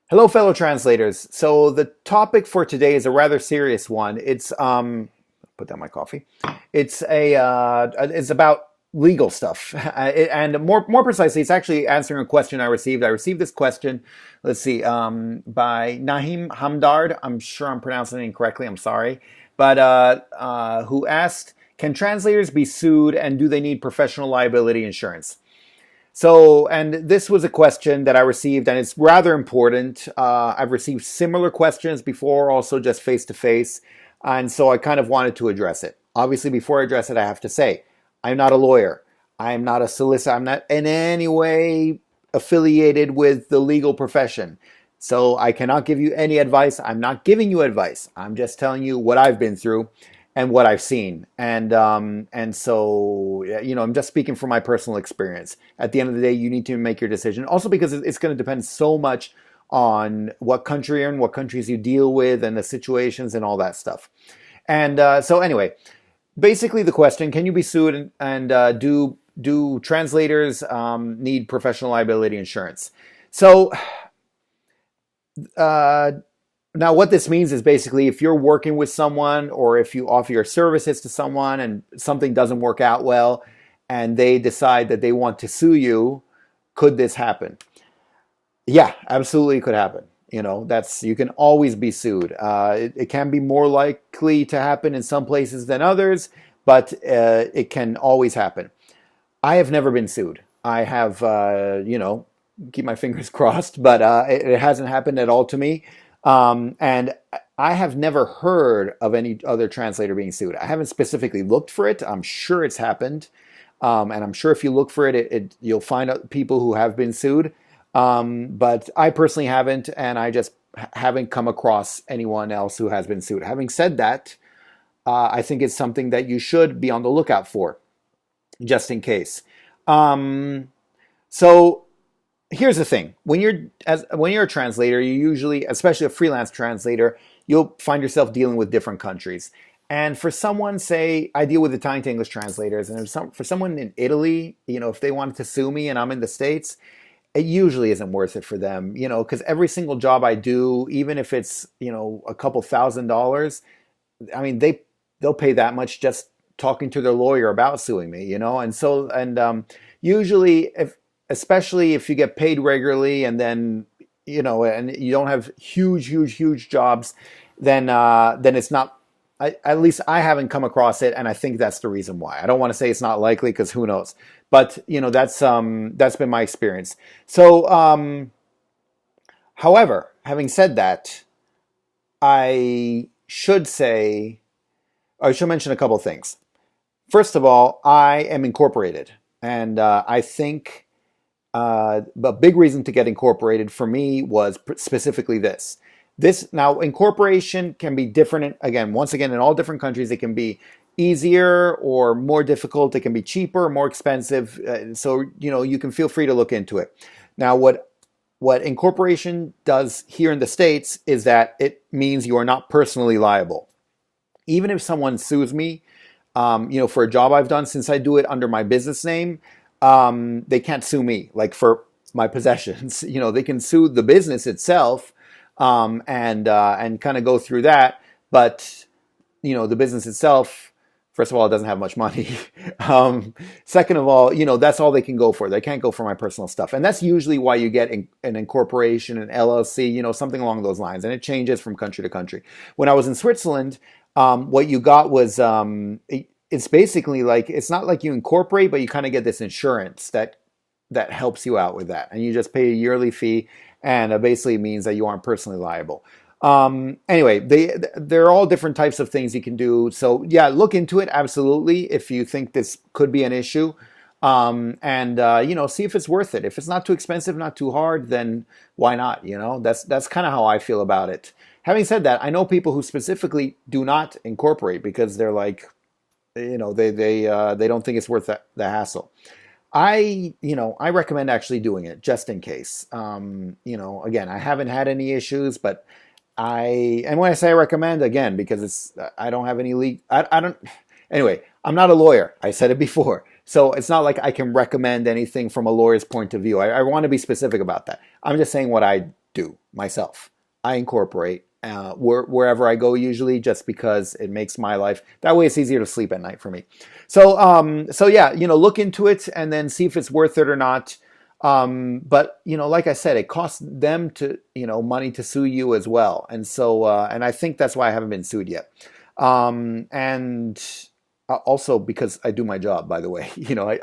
Hello, fellow translators. So the topic for today is a rather serious one. It's put down my coffee. It's about legal stuff, and more precisely, it's actually answering a question I received. I received this question. Let's see, by Nahim Hamdard. I'm sure I'm pronouncing it incorrectly. I'm sorry, but who asked, "Can translators be sued, and do they need professional liability insurance?" So, and this was a question that I received, and it's rather important. I've received similar questions before, also just face to face, and so I kind of wanted to address it. Obviously, before I address it, I have to say, I'm not a lawyer. I'm not a solicitor. I'm not in any way affiliated with the legal profession. So I cannot give you any advice. I'm not giving you advice. I'm just telling you what I've been through and what I've seen. And so, you know, I'm just speaking from my personal experience. At the end of the day, you need to make your decision. Also because it's going to depend so much on what country you're in, what countries you deal with, and the situations and all that stuff. And so anyway, basically the question, can you be sued, and do translators need professional liability insurance? So uh, now what this means is basically if you're working with someone or if you offer your services to someone and something doesn't work out well and they decide that they want to sue you, could this happen? Yeah, absolutely, it could happen. You know, that's you can always be sued. It can be more likely to happen in some places than others, but it can always happen. I have never been sued. I have, keep my fingers crossed, but it hasn't happened at all to me. And I have never heard of any other translator being sued. I haven't specifically looked for it. I'm sure it's happened. And I'm sure if you look for it, you'll find out people who have been sued. But I personally haven't, and I just haven't come across anyone else who has been sued. Having said that, I think it's something that you should be on the lookout for, just in case. So here's the thing: when you're a translator, you usually, especially a freelance translator, you'll find yourself dealing with different countries. And for someone, say, I deal with Italian to English translators, and for someone in Italy, you know, if they wanted to sue me and I'm in the States, it usually isn't worth it for them, you know, because every single job I do, even if it's, you know, a couple $1,000s, I mean, they'll pay that much just talking to their lawyer about suing me, you know, and so usually especially if you get paid regularly and then you know and you don't have huge jobs, then it's not. At least I haven't come across it, and I think that's the reason why. I don't want to say it's not likely because who knows, but you know that's been my experience. So, however, having said that, I should say I should mention a couple of things. First of all, I am incorporated, and I think a big reason to get incorporated for me was specifically this. This now incorporation can be different. Again, once again, in all different countries, it can be easier or more difficult. It can be cheaper, more expensive. So you know you can feel free to look into it. Now, what incorporation does here in the States is that it means you are not personally liable. Even if someone sues me, you know, for a job I've done, since I do it under my business name, they can't sue me, like for my possessions. You know, they can sue the business itself, and kind of go through that. But you know, the business itself, first of all, it doesn't have much money. Second of all, you know, that's all they can go for. They can't go for my personal stuff, and that's usually why you get an incorporation, an LLC, you know, something along those lines. And it changes from country to country. When I was in Switzerland, what you got was it's basically like it's not like you incorporate, but you kind of get this insurance that helps you out with that, and you just pay a yearly fee, and it basically means that you aren't personally liable. Anyway, there are all different types of things you can do. So yeah, look into it absolutely if you think this could be an issue, and you know, see if it's worth it. If it's not too expensive, not too hard, then why not? You know, that's kind of how I feel about it. Having said that, I know people who specifically do not incorporate because they're like, you know, they don't think it's worth the hassle. I recommend actually doing it just in case. You know, again, I haven't had any issues, but and when I say I recommend, again, because I don't have any I don't, anyway, I'm not a lawyer. I said it before. So it's not like I can recommend anything from a lawyer's point of view. I want to be specific about that. I'm just saying what I do myself. I incorporate wherever I go usually, just because it makes my life, that way it's easier to sleep at night for me. So yeah, look into it and then see if it's worth it or not. But like I said, it costs them to, money to sue you as well. And so, and I think that's why I haven't been sued yet. And also because I do my job, by the way.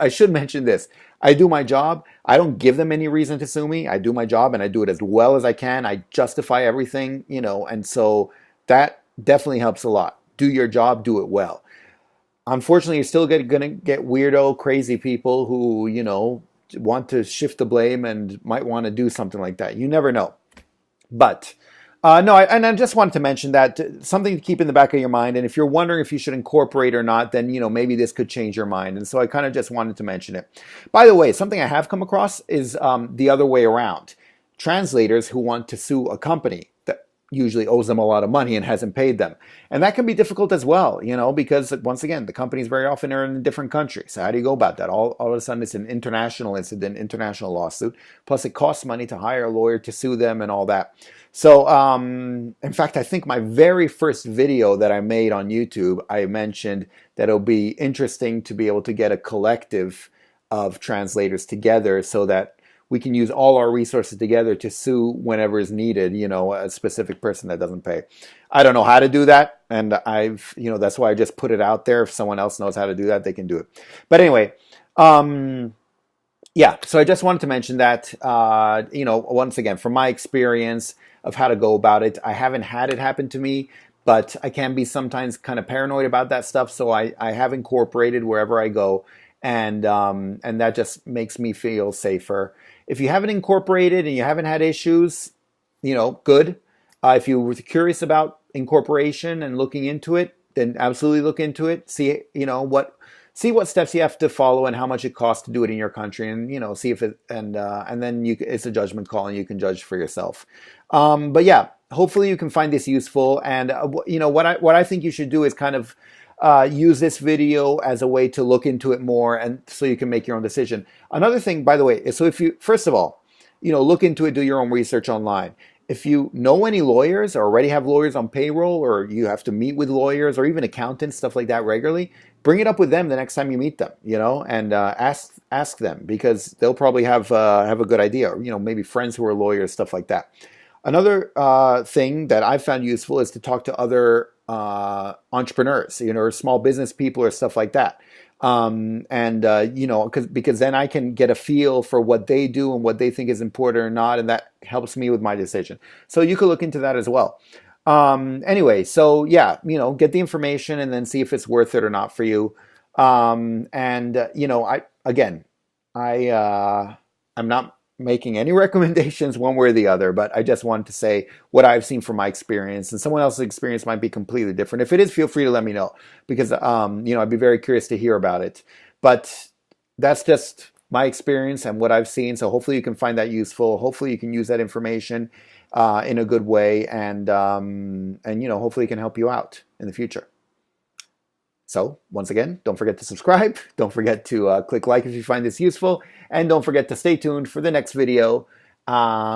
I should mention this. I do my job. I don't give them any reason to sue me. I do my job and I do it as well as I can. I justify everything, and so that definitely helps a lot. Do your job, do it well. Unfortunately, you're still going to get weirdo, crazy people who, want to shift the blame and might want to do something like that. You never know. But no, and I just wanted to mention that, something to keep in the back of your mind. And if you're wondering if you should incorporate or not, then, maybe this could change your mind. And so I kind of just wanted to mention it. By the way, something I have come across is the other way around. Translators who want to sue a company that usually owes them a lot of money and hasn't paid them. And that can be difficult as well, because once again, the companies very often are in a different country. So how do you go about that? All of a sudden it's an international incident, international lawsuit. Plus it costs money to hire a lawyer to sue them and all that. So, in fact, I think my very first video that I made on YouTube, I mentioned that it'll be interesting to be able to get a collective of translators together so that we can use all our resources together to sue whenever is needed, a specific person that doesn't pay. I don't know how to do that, and that's why I just put it out there. If someone else knows how to do that, they can do it. But anyway, yeah, so I just wanted to mention that, once again, from my experience of how to go about it, I haven't had it happen to me, but I can be sometimes kind of paranoid about that stuff. So I have incorporated wherever I go, and that just makes me feel safer. If you haven't incorporated and you haven't had issues, good. If you were curious about incorporation and looking into it, then absolutely look into it. See what steps you have to follow and how much it costs to do it in your country, and see if it and then it's a judgment call and you can judge for yourself. But yeah, hopefully you can find this useful. And what I think you should do is kind of use this video as a way to look into it more, and so you can make your own decision. Another thing, by the way, is, so if you, first of all, look into it, do your own research online. If you know any lawyers or already have lawyers on payroll, or you have to meet with lawyers or even accountants, stuff like that regularly, bring it up with them the next time you meet them, and ask them, because they'll probably have a good idea, maybe friends who are lawyers, stuff like that. Another thing that I've found useful is to talk to other entrepreneurs, or small business people or stuff like that. Because then I can get a feel for what they do and what they think is important or not, and that helps me with my decision. So you could look into that as well. Anyway, so yeah, get the information and then see if it's worth it or not for you. I'm not making any recommendations one way or the other, but I just wanted to say what I've seen from my experience, and someone else's experience might be completely different. If it is, feel free to let me know, because I'd be very curious to hear about it. But that's just my experience and what I've seen. So hopefully you can find that useful. Hopefully you can use that information in a good way, and hopefully it can help you out in the future. So once again, don't forget to subscribe. Don't forget to click like if you find this useful. And don't forget to stay tuned for the next video,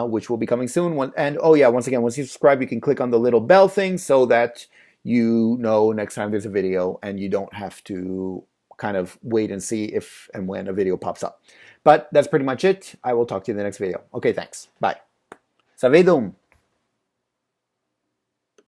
which will be coming soon. Once again, once you subscribe, you can click on the little bell thing so that you know next time there's a video and you don't have to kind of wait and see if and when a video pops up. But that's pretty much it. I will talk to you in the next video. Okay, thanks. Bye. Savedum.